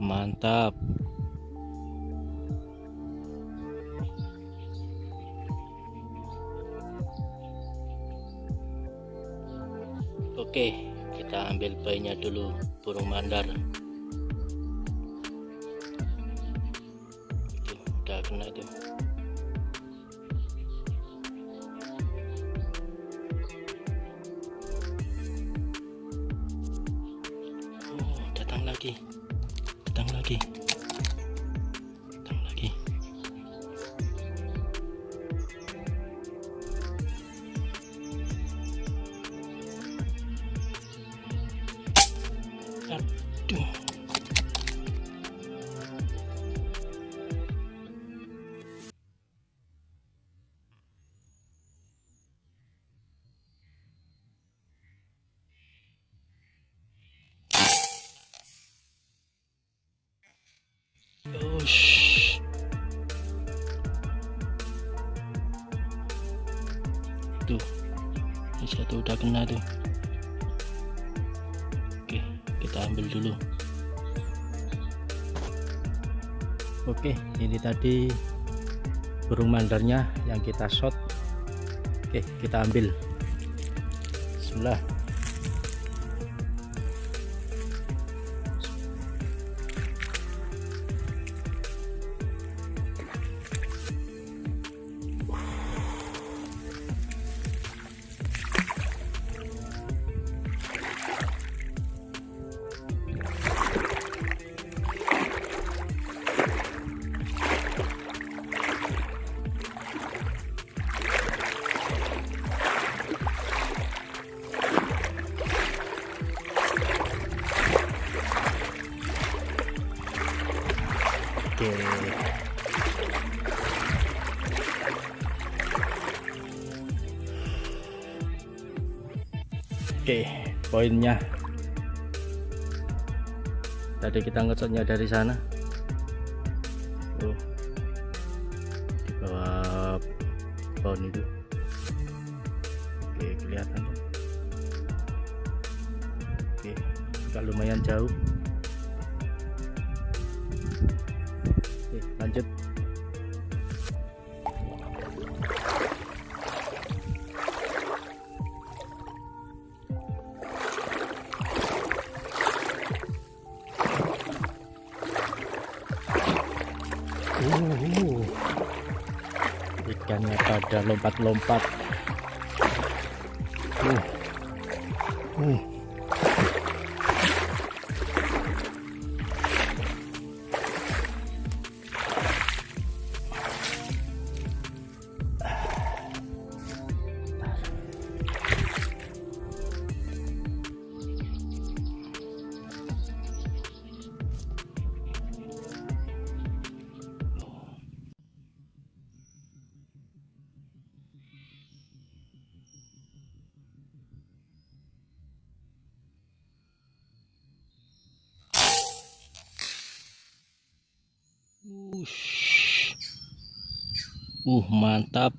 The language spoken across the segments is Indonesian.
Mantap. Oke, kita ambil poinnya dulu, burung mandar. Itu udah kena itu. Datang lagi. Aduh. Tuh, ini satu udah kena tuh. Oke, kita ambil dulu. Oke, ini tadi burung mandarnya yang kita shot. Oke, kita ambil. Bismillah. Oke, poinnya tadi kita ngecotnya dari sana tuh, di bawah pohon itu. Oke, kelihatan tuh. Oke, juga lumayan jauh. Oke, lanjut. Ikannya pada lompat-lompat. Ush. Mantap.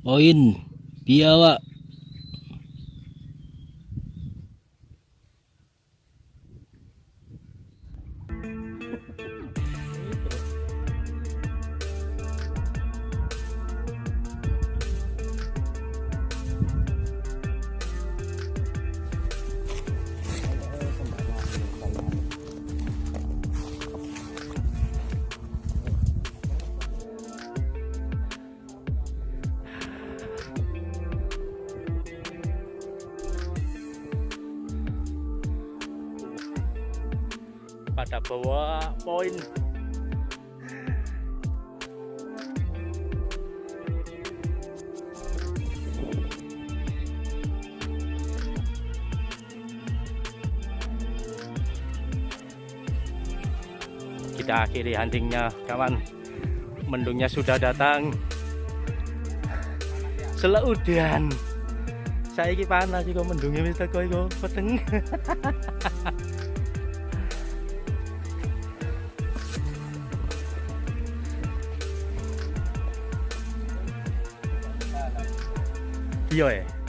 Poin biawak. Pada bawa poin. Kita akhiri huntingnya kawan, mendungnya sudah datang. Seleudan saya ini panas kok mendungnya wis teko iku peteng. Iya ya.